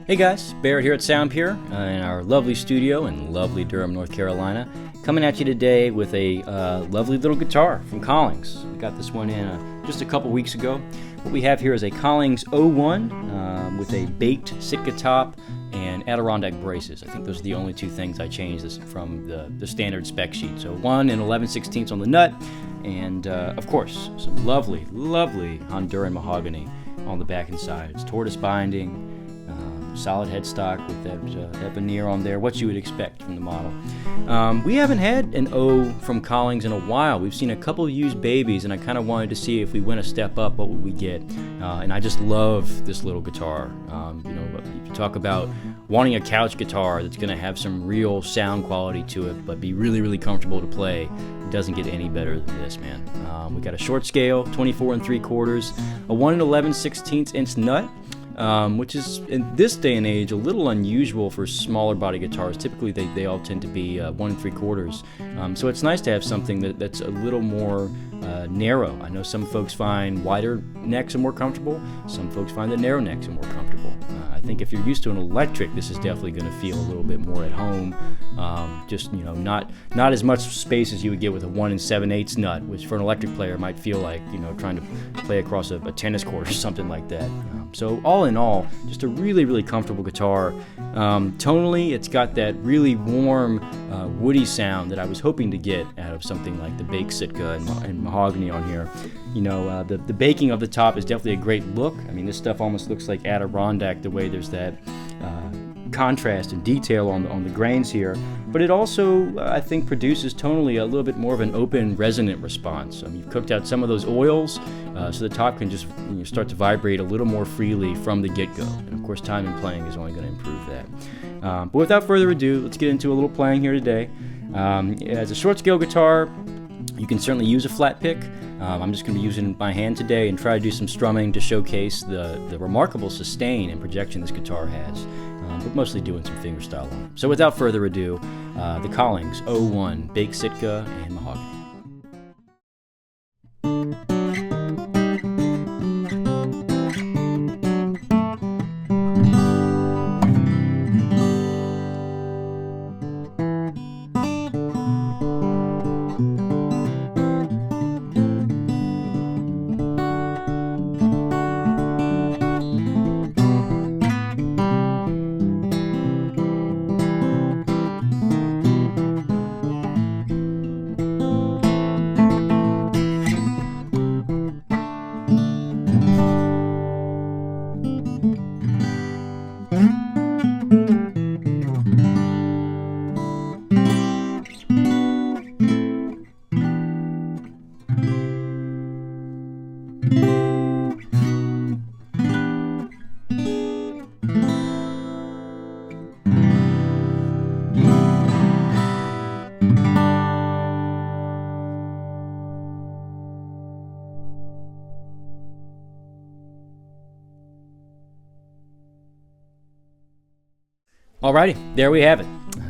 Hey guys, Barret here at Sound Pure in our lovely studio in lovely Durham, North Carolina. Coming at you today with a lovely little guitar from Collings. We got this one in just a couple weeks ago. What we have here is a Collings 01 with a baked Sitka top and Adirondack braces. I think those are the only two things I changed from the standard spec sheet. So 1 and 11/16 on the nut, and of course some lovely Honduran mahogany on the back and side. It's tortoise binding. Solid headstock with that veneer on there, what you would expect from the model. We haven't had an O from Collings in a while. We've seen a couple used babies, and I kind of wanted to see if we went a step up, what would we get? And I just love this little guitar. If you talk about wanting a couch guitar that's going to have some real sound quality to it, but be really comfortable to play, it doesn't get any better than this, man. We got a short scale, 24 3/4, a 1 and 11/16 inch nut. Which is, in this day and age, a little unusual for smaller body guitars. Typically, they all tend to be 1 3/4. So it's nice to have something that's a little more narrow. I know some folks find wider necks are more comfortable. Some folks find that narrow necks are more comfortable. I think if you're used to an electric, this is definitely going to feel a little bit more at home. Not as much space as you would get with a 1 7/8 nut, which for an electric player might feel like trying to play across a tennis court or something like that. So all in all, just a really comfortable guitar. Tonally, it's got that really warm, woody sound that I was hoping to get out of something like the baked Sitka and mahogany on here. The baking of the top is definitely a great look. I mean, this stuff almost looks like Adirondack, the way there's that contrast and detail on the grains here. But it also, I think, produces tonally a little bit more of an open, resonant response. You've cooked out some of those oils, so the top can just start to vibrate a little more freely from the get-go. And of course, time and playing is only going to improve that. But without further ado, let's get into a little playing here today. As a short-scale guitar, you can certainly use a flat pick. I'm just going to be using my hand today and try to do some strumming to showcase the remarkable sustain and projection this guitar has, but mostly doing some fingerstyle on it. So without further ado, the Collings 01 Baked Sitka and Mahogany. Alrighty, there we have it.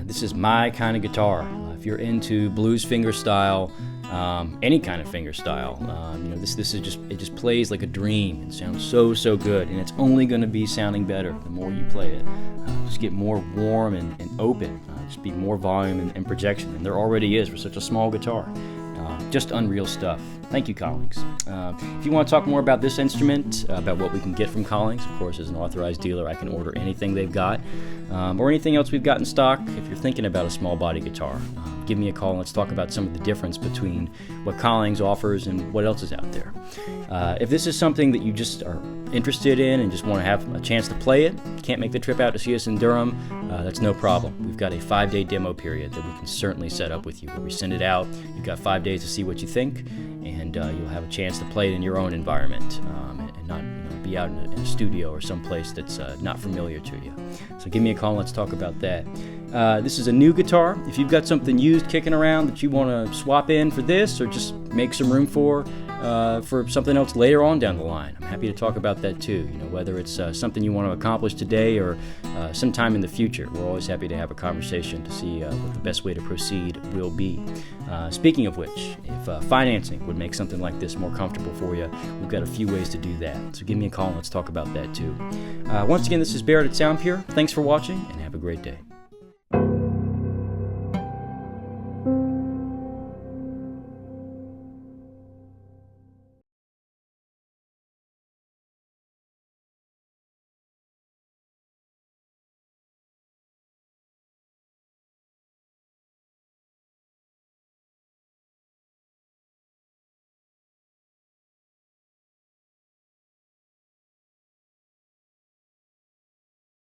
This is my kind of guitar. If you're into blues fingerstyle, any kind of fingerstyle, this is just plays like a dream. It sounds so good, and it's only going to be sounding better the more you play it. Just get more warm and open. Just be more volume and projection, and there already is for such a small guitar. Just unreal stuff. Thank you, Collings. If you want to talk more about this instrument, about what we can get from Collings, of course, as an authorized dealer, I can order anything they've got, or anything else we've got in stock. If you're thinking about a small body guitar, give me a call and let's talk about some of the difference between what Collings offers and what else is out there. If this is something that you just are interested in and just want to have a chance to play it, can't make the trip out to see us in Durham, that's no problem. We've got a 5-day demo period that we can certainly set up with you, where we send it out. You've got 5 days to see what you think, and you'll have a chance to play it in your own environment, and not be out in a studio or someplace that's not familiar to you. So give me a call and let's talk about that. This is a new guitar. If you've got something used kicking around that you want to swap in for this, or just make some room for something else later on down the line, I'm happy to talk about that too. Whether it's something you want to accomplish today or sometime in the future, we're always happy to have a conversation to see what the best way to proceed will be. Speaking of which, if financing would make something like this more comfortable for you, we've got a few ways to do that. So give me a call and let's talk about that too. Once again, this is Barret at Sound Pure. Thanks for watching and have a great day.